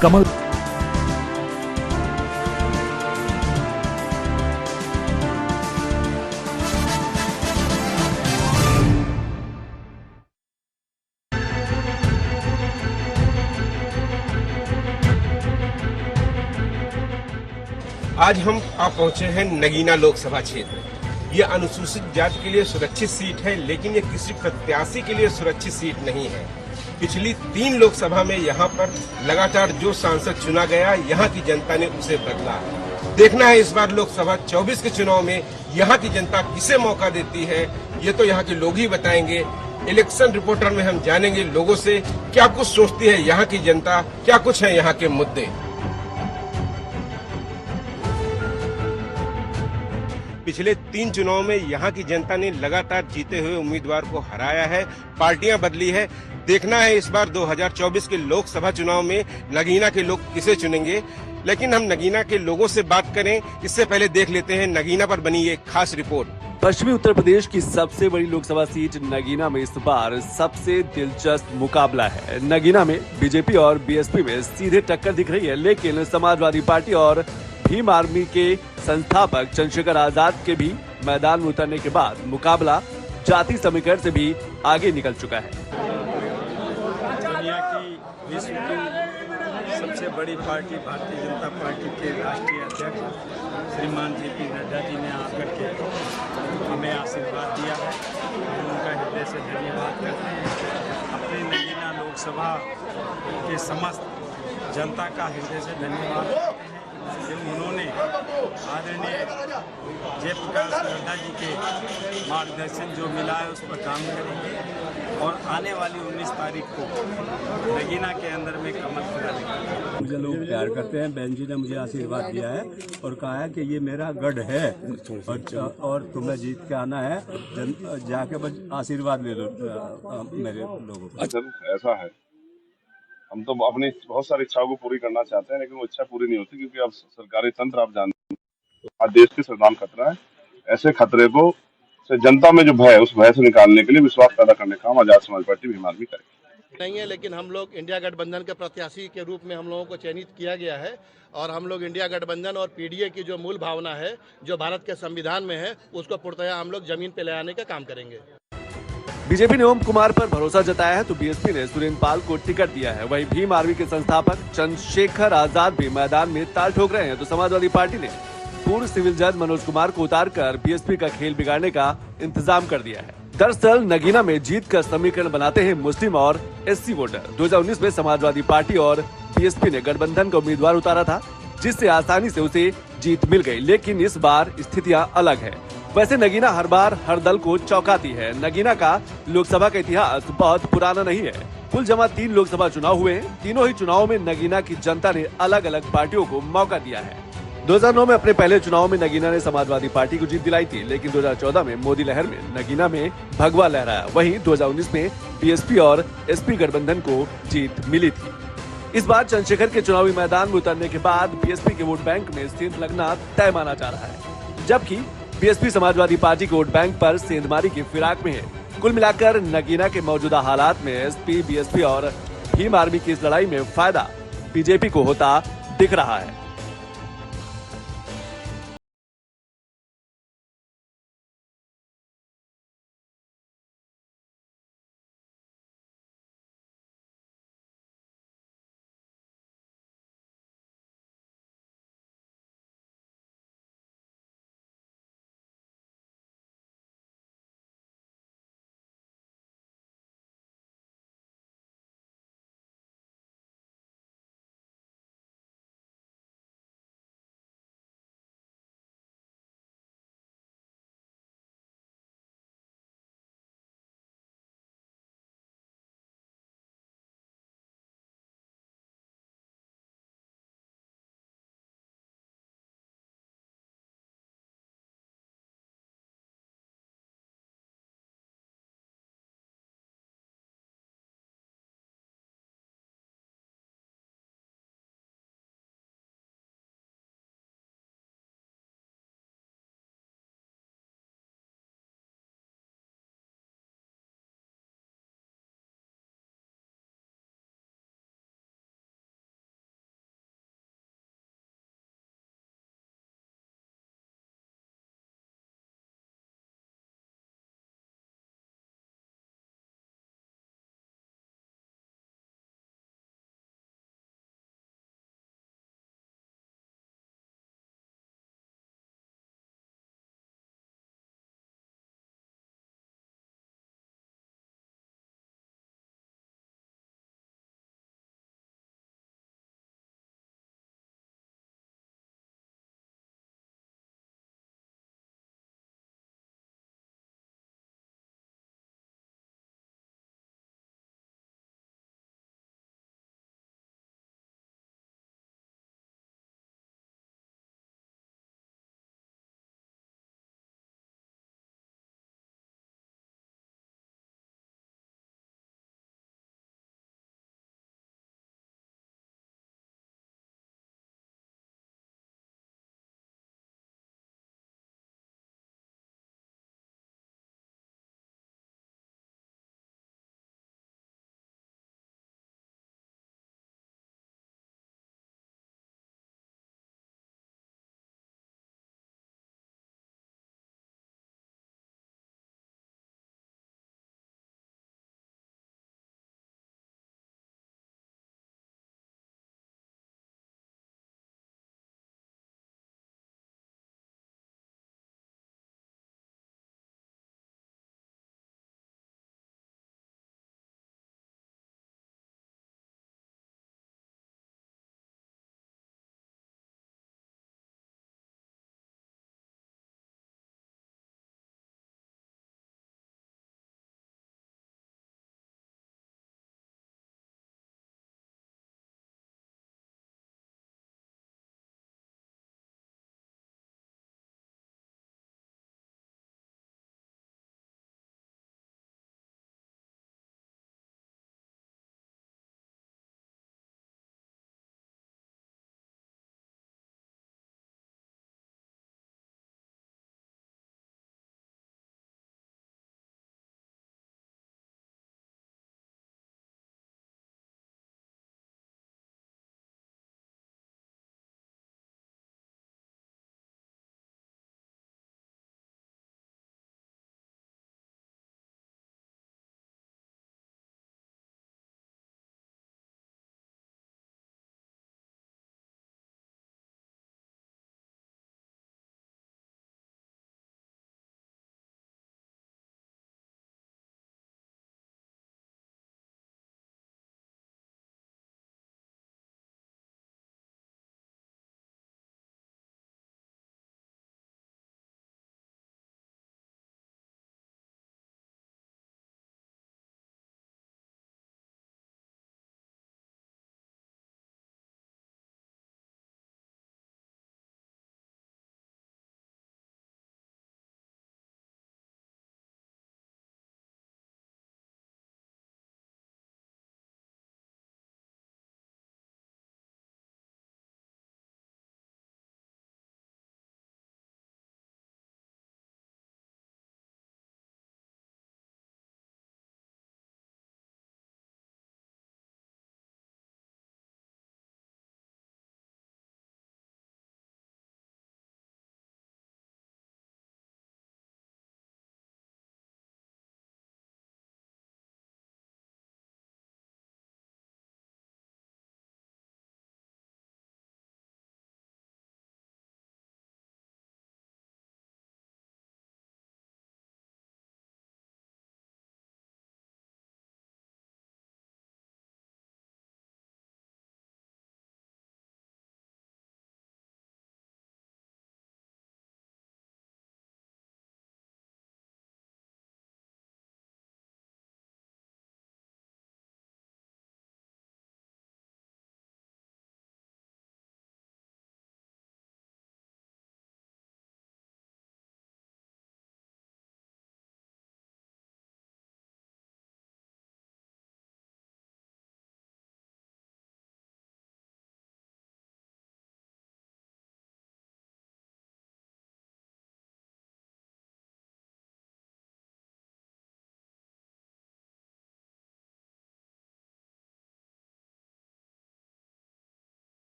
कमल। आज हम आप पहुंचे हैं नगीना लोकसभा क्षेत्र। ये अनुसूचित जाति के लिए सुरक्षित सीट है, लेकिन ये किसी प्रत्याशी के लिए सुरक्षित सीट नहीं है। पिछली 3 लोकसभा में यहाँ पर लगातार जो सांसद चुना गया, यहाँ की जनता ने उसे बदला। देखना है इस बार लोकसभा 24 के चुनाव में यहाँ की जनता किसे मौका देती है, ये तो यहाँ के लोग ही बताएंगे। इलेक्शन रिपोर्टर में हम जानेंगे लोगों से क्या कुछ सोचती है यहाँ की जनता, क्या कुछ है यहाँ के मुद्दे। पिछले 3 चुनाव में यहाँ की जनता ने लगातार जीते हुए उम्मीदवार को हराया है, पार्टियां बदली है। देखना है इस बार 2024 के लोकसभा चुनाव में नगीना के लोग किसे चुनेंगे। लेकिन हम नगीना के लोगों से बात करें इससे पहले देख लेते हैं नगीना पर बनी एक खास रिपोर्ट। पश्चिमी उत्तर प्रदेश की सबसे बड़ी लोकसभा सीट नगीना में इस बार सबसे दिलचस्प मुकाबला है। नगीना में बीजेपी और बीएसपी में सीधे टक्कर दिख रही है, लेकिन समाजवादी पार्टी और भीम आर्मी के संस्थापक चंद्रशेखर आजाद के भी मैदान में उतरने के बाद मुकाबला जाति समीकरण से भी आगे निकल चुका है। दुनिया की विश्व की सबसे बड़ी पार्टी भारतीय जनता पार्टी के राष्ट्रीय अध्यक्ष श्रीमान जेपी नड्डा जी ने आकर के हमें आशीर्वाद दिया है। हम उनका हृदय से धन्यवाद करते हैं। अपने नगीना लोकसभा के समस्त जनता का हृदय से धन्यवाद करते हैं कि उन्होंने आदरणीय जयप्रकाश नड्डा जी के मार्गदर्शन जो मिला है उस पर काम करेंगे और आने वाली 19 तारीख को नगीना के अंदर में कमल खिला देंगे। मुझे लोग प्यार करते हैं। बहन जी ने मुझे आशीर्वाद दिया है और कहा है कि ये मेरा गढ़ है और तुम्हें जीत के आना है, जाके बस आशीर्वाद ले लो मेरे लोगों को। अच्छा, ऐसा है, हम तो अपनी बहुत सारी इच्छाओं को पूरी करना चाहते हैं, लेकिन वो इच्छा पूरी नहीं होती क्योंकि अब सरकारी तंत्र आप जानते हैं, आज देश के सर्वनाम खतरा है। ऐसे खतरे को से जनता में जो भय है उस भय से निकालने के लिए विश्वास पैदा करने का काम आजाद समाज पार्टी भीम आर्मी करेगी। नहीं है, लेकिन हम लोग इंडिया गठबंधन के प्रत्याशी के रूप में हम लोगों को चयनित किया गया है और हम लोग इंडिया गठबंधन और पीडीए की जो मूल भावना है जो भारत के संविधान में है उसको पूर्णतः हम लोग जमीन पे ले आने का काम करेंगे। बीजेपी ने ओम कुमार पर भरोसा जताया है तो बीएसपी ने सुरेंद्र पाल को टिकट दिया है। वहीं भीम आर्मी के संस्थापक चंद्रशेखर आजाद भी मैदान में ताल ठोक रहे हैं तो समाजवादी पार्टी ने पूर्व सिविल जज मनोज कुमार को उतारकर बीएसपी का खेल बिगाड़ने का इंतजाम कर दिया है। दरअसल नगीना में जीत का समीकरण बनाते हैं मुस्लिम और एससी वोटर। 2019 में समाजवादी पार्टी और बीएसपी ने गठबंधन का उम्मीदवार उतारा था, जिससे आसानी से उसे जीत मिल गई। लेकिन इस बार स्थितियां अलग है। वैसे नगीना हर बार हर दल को चौंकाती है। नगीना का लोकसभा का इतिहास बहुत पुराना नहीं है। कुल जमा 3 लोकसभा चुनाव हुए हैं। तीनों ही चुनाव में नगीना की जनता ने अलग अलग पार्टियों को मौका दिया है। 2009 में अपने पहले चुनाव में नगीना ने समाजवादी पार्टी को जीत दिलाई थी, लेकिन 2014 में मोदी लहर में नगीना में भगवा लहराया। वहीं 2019 में बीएसपी और एसपी गठबंधन को जीत मिली थी। इस बार चंद्रशेखर के चुनावी मैदान में उतरने के बाद बीएसपी के वोट बैंक में सेंध लगना तय माना जा रहा है, जबकि बीएसपी समाजवादी पार्टी के वोट बैंक पर सेंधमारी की फिराक में है। कुल मिलाकर नगीना के मौजूदा हालात में एसपी, बीएसपी और भीम आर्मी की इस लड़ाई में फायदा बीजेपी को होता दिख रहा है।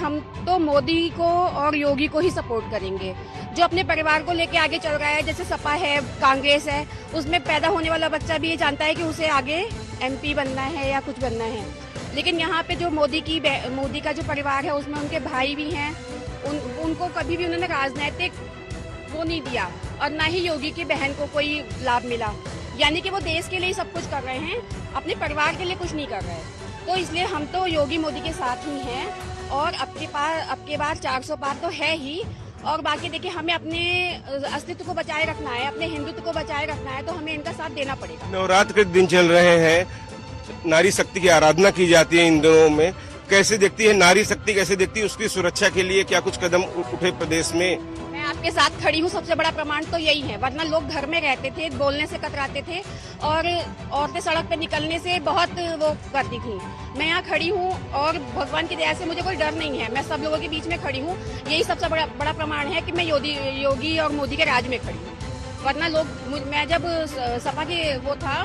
हम तो मोदी को और योगी को ही सपोर्ट करेंगे। जो अपने परिवार को लेके आगे चल रहा है, जैसे सपा है, कांग्रेस है, उसमें पैदा होने वाला बच्चा भी ये जानता है कि उसे आगे MP बनना है या कुछ बनना है। लेकिन यहाँ पे जो मोदी का जो परिवार है उसमें उनके भाई भी हैं, उनको कभी भी उन्होंने राजनीतिक वो नहीं दिया और ना ही योगी की बहन को कोई लाभ मिला। यानी कि वो देश के लिए सब कुछ कर रहे हैं, अपने परिवार के लिए कुछ नहीं कर रहे हैं। तो इसलिए हम तो योगी मोदी के साथ ही हैं और अब के बार 400 पार तो है ही। और बाकी देखिए, हमें अपने अस्तित्व को बचाए रखना है, अपने हिंदुत्व को बचाए रखना है, तो हमें इनका साथ देना पड़ेगा। नवरात्र के दिन चल रहे हैं, नारी शक्ति की आराधना की जाती है इन दिनों में। कैसे देखती है नारी शक्ति, कैसे देखती है उसकी सुरक्षा के लिए क्या कुछ कदम उठे प्रदेश में? मैं आपके साथ खड़ी हूँ, सबसे बड़ा प्रमाण तो यही है। वरना लोग घर में रहते थे, बोलने से कतराते थे और औरतें सड़क पे निकलने से बहुत वो करती थी। मैं यहाँ खड़ी हूँ और भगवान की दया से मुझे कोई डर नहीं है। मैं सब लोगों के बीच में खड़ी हूँ, यही सबसे बड़ा प्रमाण है कि मैं योगी और मोदी के राज में खड़ी हूँ। वरना मैं जब सपा के वो था,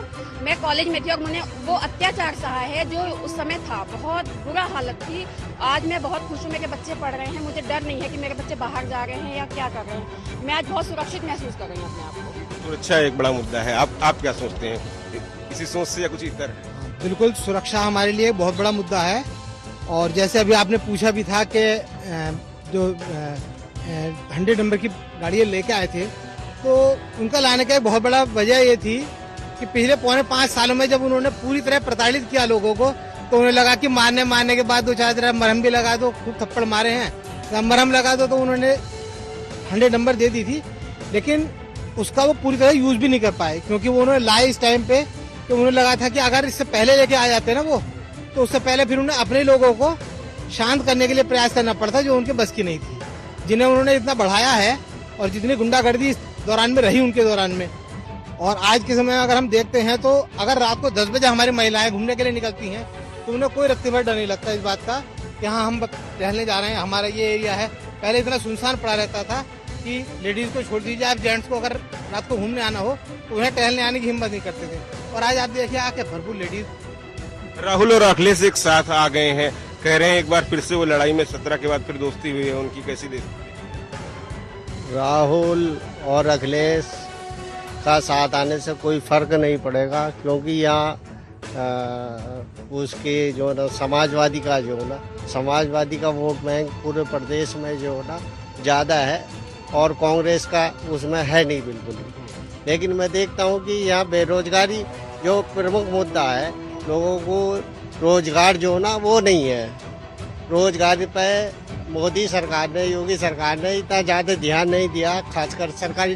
मैं कॉलेज में थी और मैंने वो अत्याचार सहा है जो उस समय था। बहुत बुरा हालत थी। आज मैं बहुत खुश हूँ, मेरे बच्चे पढ़ रहे हैं, मुझे डर नहीं है कि मेरे बच्चे बाहर जा रहे हैं या क्या कर रहे हैं। मैं आज बहुत सुरक्षित महसूस कर रही हूँ अपने आप को। सुरक्षा एक बड़ा मुद्दा है। आप क्या सोचते हैं, इसी सोच से या कुछ इतर? बिल्कुल, सुरक्षा हमारे लिए बहुत बड़ा मुद्दा है। और जैसे अभी आपने पूछा भी था कि जो 100 नंबर की गाड़ियाँ लेके आए थे, तो उनका लाने का एक बहुत बड़ा वजह ये थी कि पिछले 4.5 सालों में जब उन्होंने पूरी तरह प्रताड़ित किया लोगों को, तो उन्हें लगा कि मारने के बाद 2-4 तरह मरहम भी लगा दो, खूब थप्पड़ मारे हैं, तो मरहम लगा दो, तो उन्होंने 100 नंबर दे दी थी। लेकिन उसका वो पूरी तरह यूज भी नहीं कर पाए, क्योंकि वो उन्होंने लाए इस टाइम पे कि उन्हें लगा था कि अगर इससे पहले लेके आ जाते ना वो, तो उससे पहले फिर उन्हें अपने लोगों को शांत करने के लिए प्रयास करना पड़ता, जो उनके बस की नहीं थी। जिन्हें उन्होंने इतना बढ़ाया है और जितनी गुंडागर्दी इस दौरान में रही उनके दौरान में, और आज के समय में अगर हम देखते हैं तो अगर रात को 10 बजे हमारी महिलाएं घूमने के लिए निकलती हैं तो उन्हें कोई रत्ती भर डर नहीं लगता इस बात का कि हाँ हम टहलने जा रहे हैं, हमारा ये एरिया है। पहले इतना सुनसान पड़ा रहता था कि लेडीज को छोड़ दीजिए, आप जेंट्स को अगर रात को घूमने आना हो तो उन्हें टहलने आने की हिम्मत नहीं करते थे। और आज आप देखिए आके भरपूर लेडीज। राहुल और अखिलेश एक साथ आ गए हैं, कह रहे हैं एक बार फिर से वो लड़ाई में 17 के बाद फिर दोस्ती हुई है उनकी, कैसी देखती? राहुल और अखिलेश का साथ आने से कोई फर्क नहीं पड़ेगा, क्योंकि यहाँ उसके जो ना समाजवादी का वोट बैंक पूरे प्रदेश में जो ना ज़्यादा है और कांग्रेस का उसमें है नहीं बिल्कुल भी। लेकिन मैं देखता हूँ कि यहाँ बेरोजगारी जो प्रमुख मुद्दा है, लोगों को रोजगार जो ना वो नहीं है। रोजगार पे मोदी सरकार ने, योगी सरकार ने इतना ज़्यादा ध्यान नहीं दिया, खासकर सरकारी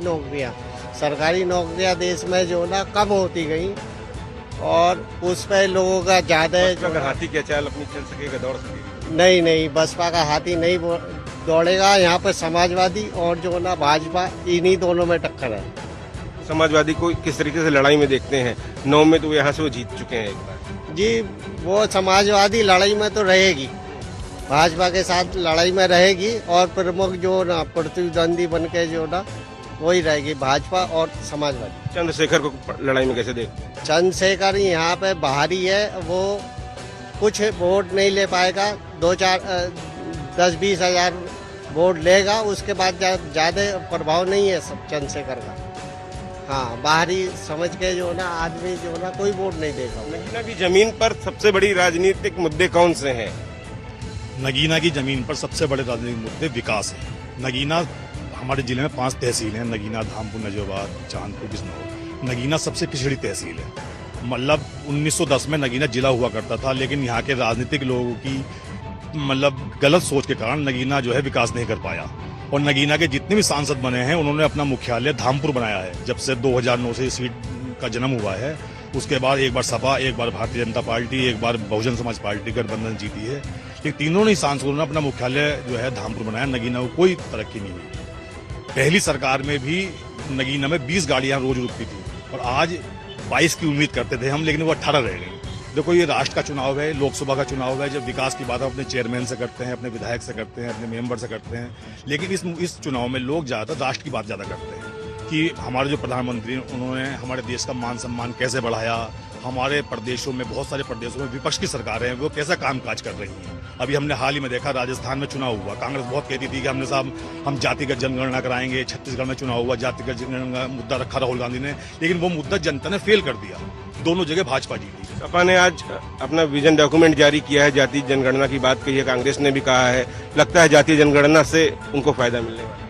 नौकरियां देश में जो ना कम होती गई और उस पर लोगों का ज़्यादा। अगर हाथी क्या चाल अपनी चल सकेगा, दौड़ सकेगा? नहीं, बसपा का हाथी नहीं दौड़ेगा। यहाँ पर समाजवादी और जो ना भाजपा, इन्हीं दोनों में टक्कर है। समाजवादी को किस तरीके से लड़ाई में देखते हैं? 9 में तो यहाँ से वो जीत चुके हैं एक बार। जी, वो समाजवादी लड़ाई में तो रहेगी, भाजपा के साथ लड़ाई में रहेगी और प्रमुख जो ना प्रतिद्वंदी बन के जो ना वही रहेगी, भाजपा और समाजवादी। चंद्रशेखर को लड़ाई में कैसे देखते हैं? चंद्रशेखर यहाँ पे बाहरी है, वो कुछ वोट नहीं ले पाएगा, 10-20 हजार वोट लेगा, उसके बाद ज़्यादा प्रभाव नहीं है सब चंद्रशेखर का। हाँ, बाहरी समझ के जो ना आदमी जो ना कोई वोट नहीं देगा। नगीना की जमीन पर सबसे बड़ी राजनीतिक मुद्दे कौन से हैं? नगीना की जमीन पर सबसे बड़े राजनीतिक मुद्दे विकास है। नगीना, हमारे जिले में 5 तहसील हैं, नगीना, धामपुर, नजोबाद, चांदपुर, बिजनौर। नगीना सबसे पिछड़ी तहसील है। मतलब 1910 में नगीना जिला हुआ करता था, लेकिन यहाँ के राजनीतिक लोगों की गलत सोच के कारण नगीना जो है विकास नहीं कर पाया। और नगीना के जितने भी सांसद बने हैं उन्होंने अपना मुख्यालय धामपुर बनाया है। जब से 2009 से सीट का जन्म हुआ है, उसके बाद एक बार सपा, एक बार भारतीय जनता पार्टी, एक बार बहुजन समाज पार्टी गठबंधन जीती है, लेकिन तीनों ही सांसदों ने अपना मुख्यालय जो है धामपुर बनाया। नगीना को कोई तरक्की नहीं हुई। पहली सरकार में भी नगीना में 20 गाड़ियां रोज रुकती थी और आज 22 की उम्मीद करते थे हम, लेकिन वो 18 रह गई। देखो, ये राष्ट्र का चुनाव है, लोकसभा का चुनाव है। जब विकास की बात हम अपने चेयरमैन से करते हैं, अपने विधायक से करते हैं, अपने मेंबर से करते हैं, लेकिन इस चुनाव में लोग ज्यादातर राष्ट्र की बात ज्यादा करते हैं। कि हमारे जो प्रधानमंत्री हैं उन्होंने हमारे देश का मान सम्मान कैसे बढ़ाया, हमारे प्रदेशों में बहुत सारे प्रदेशों में विपक्ष की सरकारें हैं वो कैसा कामकाज कर रही हैं। अभी हमने हाल ही में देखा राजस्थान में चुनाव हुआ, कांग्रेस बहुत कहती थी कि हम जातिगत जनगणना कराएंगे। छत्तीसगढ़ में चुनाव हुआ, जातिगत जनगणना मुद्दा रखा राहुल गांधी ने, लेकिन वो मुद्दा जनता ने फेल कर दिया। दोनों जगह भाजपा जीती। सपा ने आज अपना विजन डॉक्यूमेंट जारी किया है, जातीय जनगणना की बात कही है, कांग्रेस ने भी कहा है। लगता है जातीय जनगणना से उनको फायदा मिलने वाला है।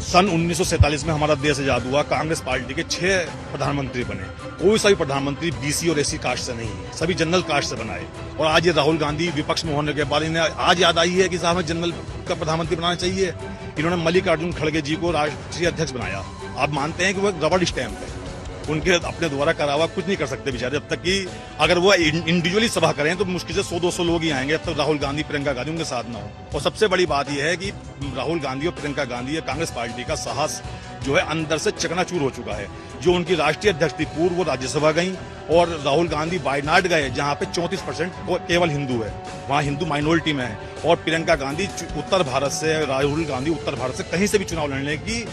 सन 1947 में हमारा देश आजाद हुआ, कांग्रेस पार्टी के 6 प्रधानमंत्री बने। कोई सा भी प्रधानमंत्री बीसी और एससी कास्ट से नहीं है, सभी जनरल कास्ट से बनाए। और आज ये राहुल गांधी विपक्ष में होने के बाद इन्हें आज याद आई है कि साहब हमें जनरल का प्रधानमंत्री बनाना चाहिए। इन्होंने मल्लिकार्जुन खड़गे जी को राष्ट्रीय अध्यक्ष बनाया। आप मानते हैं कि वो रबड़ स्टैंप है, उनके अपने द्वारा करा हुआ कुछ नहीं कर सकते बेचारे। जब तक कि अगर वो इंडिविजुअली सभा करें तो मुश्किल से 100-200 लोग ही आएंगे, जब तक राहुल गांधी प्रियंका गांधी उनके साथ ना हो। और सबसे बड़ी बात यह है कि राहुल गांधी और प्रियंका गांधी या कांग्रेस पार्टी का साहस जो है अंदर से चकनाचूर हो चुका है। जो उनकी राष्ट्रीय अध्यक्ष थी पूर्व, वो राज्यसभा गई, और राहुल गांधी वायनाड गए जहां पे 34% केवल हिंदू है, वहां हिंदू माइनॉरिटी में है। और प्रियंका गांधी उत्तर भारत से, राहुल गांधी उत्तर भारत से कहीं से भी चुनाव लड़ने की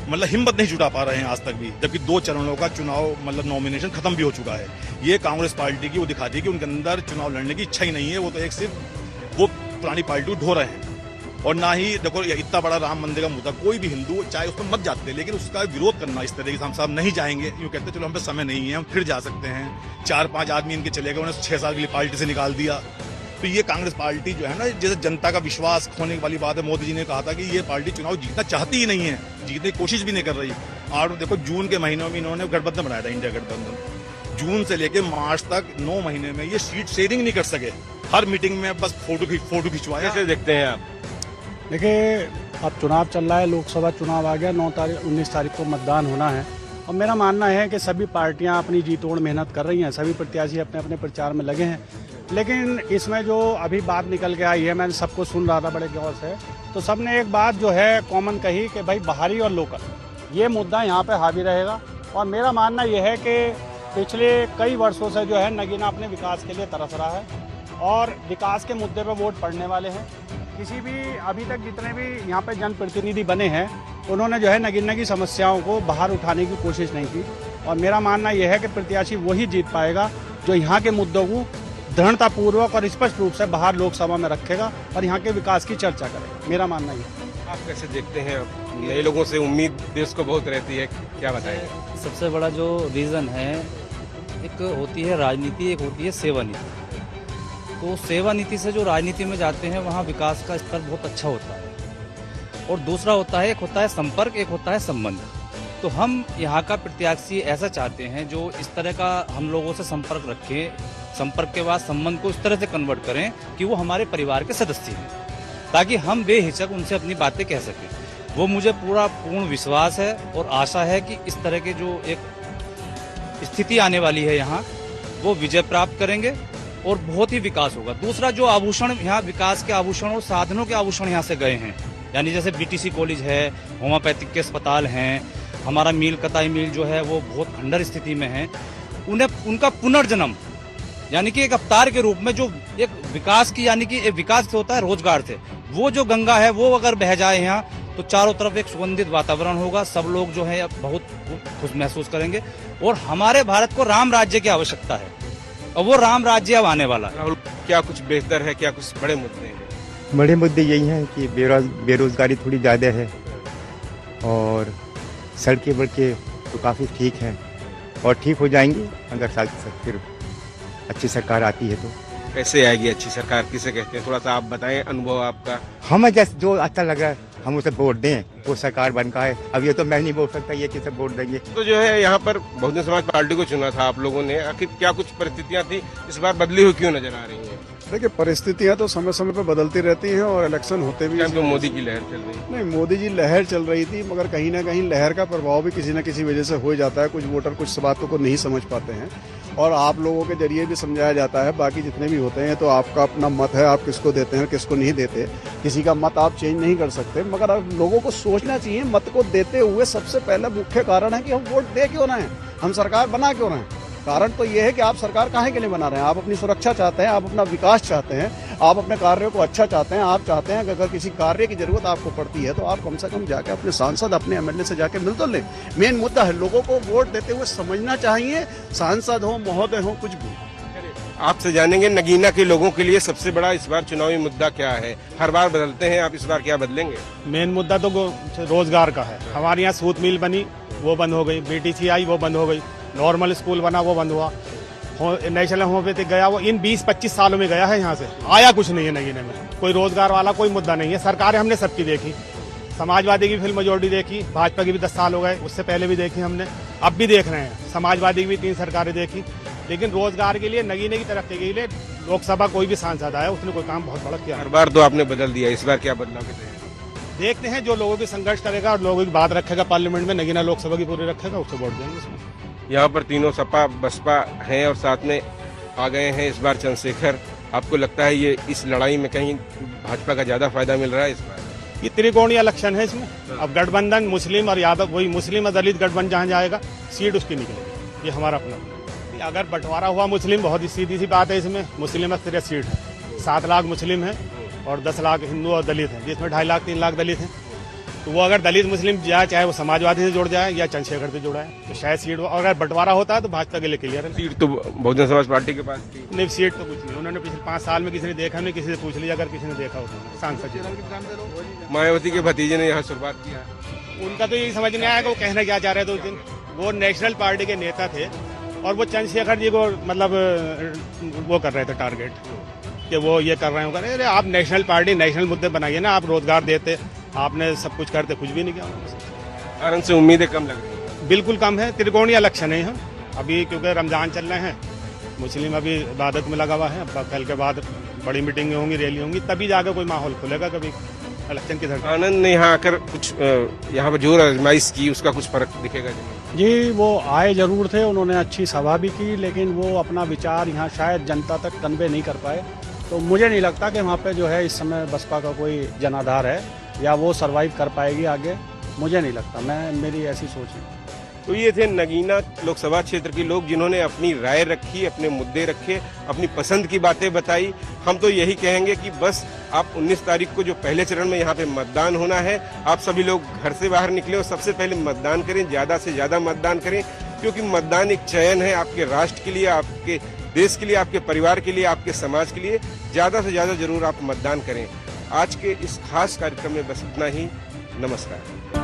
मतलब हिम्मत नहीं जुटा पा रहे हैं आज तक भी, जबकि 2 चरणों का चुनाव मतलब नॉमिनेशन खत्म भी हो चुका है। ये कांग्रेस पार्टी की वो दिखाती है कि उनके अंदर चुनाव लड़ने की इच्छा ही नहीं है। वो तो एक सिर्फ वो पुरानी पार्टी को ढो रहे हैं। और ना ही देखो इतना बड़ा राम मंदिर का मुद्दा, कोई भी हिंदू चाहे उसमें मत जाते, लेकिन उसका विरोध करना इस तरीके से हम साहब नहीं जाएंगे, यूँ कहते चलो हम पे समय नहीं है, हम फिर जा सकते हैं। 4-5 आदमी इनके चले गए, उन्हें 6 साल के लिए पार्टी से निकाल दिया। तो ये कांग्रेस पार्टी जो है ना, जैसे जनता का विश्वास खोने वाली बात है। मोदी जी ने कहा था कि ये पार्टी चुनाव जीतना चाहती ही नहीं है, जीतने की कोशिश भी नहीं कर रही। और देखो जून के महीनों में इन्होंने गठबंधन बनाया था, इंडिया गठबंधन। जून से लेके मार्च तक 9 महीने में ये सीट शेयरिंग नहीं कर सके। हर मीटिंग में बस फोटो खिंचवाया। कैसे देखते हैं आप? देखिए, अब चुनाव चल रहा है, लोकसभा चुनाव आ गया, 19 तारीख को मतदान होना है। और मेरा मानना है कि सभी पार्टियां अपनी जी तोड़ मेहनत कर रही हैं, सभी प्रत्याशी अपने अपने प्रचार में लगे हैं। लेकिन इसमें जो अभी बात निकल के आई है, मैंने सबको सुन रहा था बड़े गौर से, तो सबने एक बात जो है कॉमन कही कि भाई बाहरी और लोकल, ये मुद्दा यहाँ पे हावी रहेगा। और मेरा मानना यह है कि पिछले कई वर्षों से जो है नगीना अपने विकास के लिए तरस रहा है, और विकास के मुद्दे पर वोट पड़ने वाले हैं। किसी भी अभी तक जितने भी यहाँ पे जनप्रतिनिधि बने हैं, उन्होंने जो है नगीना की समस्याओं को बाहर उठाने की कोशिश नहीं की। और मेरा मानना यह है कि प्रत्याशी वही जीत पाएगा जो यहाँ के मुद्दों को दृढ़तापूर्वक और स्पष्ट रूप से बाहर लोकसभा में रखेगा और यहाँ के विकास की चर्चा करेगा। मेरा मानना ये। आप कैसे देखते हैं? नए लोगों से उम्मीद देश को बहुत रहती है, क्या बताएंगे? सबसे बड़ा जो रीज़न है, एक होती है राजनीति, एक होती है सेवा नीति। तो सेवा नीति से जो राजनीति में जाते हैं वहाँ विकास का स्तर बहुत अच्छा होता है। और दूसरा होता है, एक होता है संपर्क, एक होता है संबंध। तो हम यहाँ का प्रत्याशी ऐसा चाहते हैं जो इस तरह का हम लोगों से संपर्क रखें, संपर्क के बाद संबंध को इस तरह से कन्वर्ट करें कि वो हमारे परिवार के सदस्य हैं, ताकि हम बेहिचक उनसे अपनी बातें कह सकें। वो मुझे पूर्ण विश्वास है और आशा है कि इस तरह के जो एक स्थिति आने वाली है यहाँ, वो विजय प्राप्त करेंगे और बहुत ही विकास होगा। दूसरा, जो आभूषण यहाँ विकास के आभूषण और साधनों के आभूषण यहाँ से गए हैं, यानी जैसे बीटीसी कॉलेज है, होम्योपैथिक के अस्पताल हैं, हमारा मिल कताई मिल जो है वो बहुत खंडर स्थिति में है, उन्हें उनका पुनर्जन्म यानी कि एक अवतार के रूप में जो एक विकास की, यानी कि एक विकास होता है रोजगार से, वो जो गंगा है वो अगर बह जाए यहाँ तो चारों तरफ एक सुगंधित वातावरण होगा, सब लोग जो है बहुत खुश महसूस करेंगे। और हमारे भारत को राम राज्य की आवश्यकता है और वो राम राज्य अब आने वाला है। राहुल, क्या कुछ बेहतर है, क्या कुछ बड़े मुद्दे हैं? बड़े मुद्दे यही हैं कि बेरोजगारी थोड़ी ज़्यादा है, और सड़कें वड़कें तो काफ़ी ठीक हैं और ठीक हो जाएंगी अगर फिर अच्छी सरकार आती है। तो कैसे आएगी अच्छी सरकार, किसे कहते हैं? थोड़ा सा आप बताएं अनुभव आपका। हमें जैसे जो अच्छा लग रहा है हम उसे वोट दें, वो सरकार बनता है। अब ये तो मैं नहीं बोल सकता ये किसे वोट देंगे। तो जो है यहाँ पर बहुजन समाज पार्टी को चुना था आप लोगों ने, आखिर क्या कुछ परिस्थितियाँ थी इस बार बदली हुई क्यों नजर आ रही है? देखिए, परिस्थितियां तो समय समय पर बदलती रहती हैं और इलेक्शन होते भी। तो मोदी की लहर चल रही है? नहीं, मोदी जी लहर चल रही थी, मगर कहीं ना कहीं लहर का प्रभाव भी किसी न किसी वजह से हो जाता है। कुछ वोटर कुछ बातों को नहीं समझ पाते हैं और आप लोगों के जरिए भी समझाया जाता है। बाकी जितने भी होते हैं तो आपका अपना मत है, आप किसको देते हैं किसको नहीं देते, किसी का मत आप चेंज नहीं कर सकते। मगर अब लोगों को सोचना चाहिए, मत को देते हुए सबसे पहला मुख्य कारण है कि हम वोट दे क्यों रहे हैं, हम सरकार बना क्यों रहे हैं। कारण तो ये है कि आप सरकार काहे के लिए बना रहे हैं? आप अपनी सुरक्षा चाहते हैं, आप अपना विकास चाहते हैं, आप अपने कार्य को अच्छा चाहते हैं, आप चाहते हैं कि अगर किसी कार्य की जरूरत आपको पड़ती है तो आप कम से कम जाके अपने सांसद, अपने एमएलए से जाके मिल तो लें। मेन मुद्दा है, लोगों को वोट देते हुए समझना चाहिए, सांसद हो, महोदय हो, कुछ भी। आपसे जानेंगे नगीना के लोगों के लिए सबसे बड़ा इस बार चुनावी मुद्दा क्या है। हर बार बदलते हैं, आप इस बार क्या बदलेंगे? मेन मुद्दा तो रोजगार का है। हमारे यहाँ सूत मिल बनी, वो बंद हो गई, बीटीसी आई, वो बंद हो गई, नॉर्मल स्कूल बना, वो बंद हुआ, नेशनल होम्योपैथिक गया, वो इन 20-25 सालों में गया है, यहाँ से आया कुछ नहीं है नगीने में। कोई रोजगार वाला कोई मुद्दा नहीं है। सरकारें हमने सबकी देखी, समाजवादी की फिल्म मेजोरिटी देखी, भाजपा की भी 10 साल हो गए, उससे पहले भी देखी हमने, अब भी देख रहे हैं। समाजवादी की भी 3 सरकारें देखी, लेकिन रोजगार के लिए, नगीने की तरक्की के लिए लोकसभा कोई भी सांसद आया उसने कोई काम बहुत बड़ा किया। हर बार तो आपने बदल दिया, इस बार क्या बदलाव के तहत? देखते हैं, जो लोगों की संघर्ष करेगा और लोगों की बात रखेगा पार्लियामेंट में, नगीना लोकसभा की पूरी रखेगा, उसको वोट देंगे उसमें। यहाँ पर तीनों सपा बसपा हैं और साथ में आ गए हैं इस बार चंद्रशेखर। आपको लगता है ये इस लड़ाई में कहीं भाजपा का ज्यादा फायदा मिल रहा है इस बार? ये त्रिकोणीय इलेक्शन है इसमें। अब गठबंधन मुस्लिम और यादव, वही मुस्लिम और दलित गठबंधन जहाँ जाएगा सीट उसकी निकलेगी, ये हमारा अपना। अगर बंटवारा हुआ मुस्लिम, बहुत ही सीधी सी बात है इसमें, मुस्लिम में 13 सीट है, 7 लाख मुस्लिम है और 10 लाख हिंदू और दलित हैं, जिसमें 2.5 लाख 3 लाख दलित हैं। तो वो अगर दलित मुस्लिम जाए, चाहे वो समाजवादी से जुड़ जाए या चंद्रशेखर से जुड़ा है, तो शायद सीट, और अगर बंटवारा होता है तो भाजपा के लिए क्लियर है। सीट तो बहुजन समाज पार्टी के पास थी। नहीं, सीट तो कुछ नहीं, उन्होंने पिछले 5 साल में किसी ने देखा नहीं, किसी से पूछ लिया अगर किसी ने देखा होता। सांसद मायावती के भतीजे ने यहाँ शुरुआत किया, उनका तो यही समझ नहीं आया कि वो कहना क्या चाह रहे थे उस दिन। वो नेशनल पार्टी के नेता थे और वो चंद्रशेखर जी को मतलब वो कर रहे थे टारगेट कि वो ये कर रहे हो। अरे आप नेशनल पार्टी, नेशनल मुद्दे बनाइए ना, आप रोजगार देते, आपने सब कुछ करते, कुछ भी नहीं किया। आनंद से उम्मीदें कम लग रही है? बिल्कुल कम है। त्रिकोणीय इलेक्शन है अभी, क्योंकि रमजान चल रहे हैं, मुस्लिम अभी इबादत में लगा हुआ है। कल के बाद बड़ी मीटिंगें होंगी, रैली होंगी, तभी जाकर कोई माहौल खुलेगा कभी इलेक्शन की धरती। आनंद ने यहाँ आकर कुछ यहाँ पर जोर आजमाइश की, उसका कुछ फर्क दिखेगा? जी, वो आए जरूर थे, उन्होंने अच्छी सभा भी की, लेकिन वो अपना विचार यहाँ शायद जनता तक कन्वे नहीं कर पाए। तो मुझे नहीं लगता कि वहाँ पे जो है इस समय बसपा का कोई जनाधार है या वो सरवाइव कर पाएगी आगे, मुझे नहीं लगता। मेरी ऐसी सोच है। तो ये थे नगीना लोकसभा क्षेत्र के लोग, जिन्होंने अपनी राय रखी, अपने मुद्दे रखे, अपनी पसंद की बातें बताई। हम तो यही कहेंगे कि बस आप 19 तारीख को जो पहले चरण में यहाँ पे मतदान होना है, आप सभी लोग घर से बाहर निकले और सबसे पहले मतदान करें, ज्यादा से ज्यादा मतदान करें, क्योंकि मतदान एक चयन है आपके राष्ट्र के लिए, आपके देश के लिए, आपके परिवार के लिए, आपके समाज के लिए। ज्यादा से ज्यादा जरूर आप मतदान करें। आज के इस खास कार्यक्रम में बस इतना ही। नमस्कार।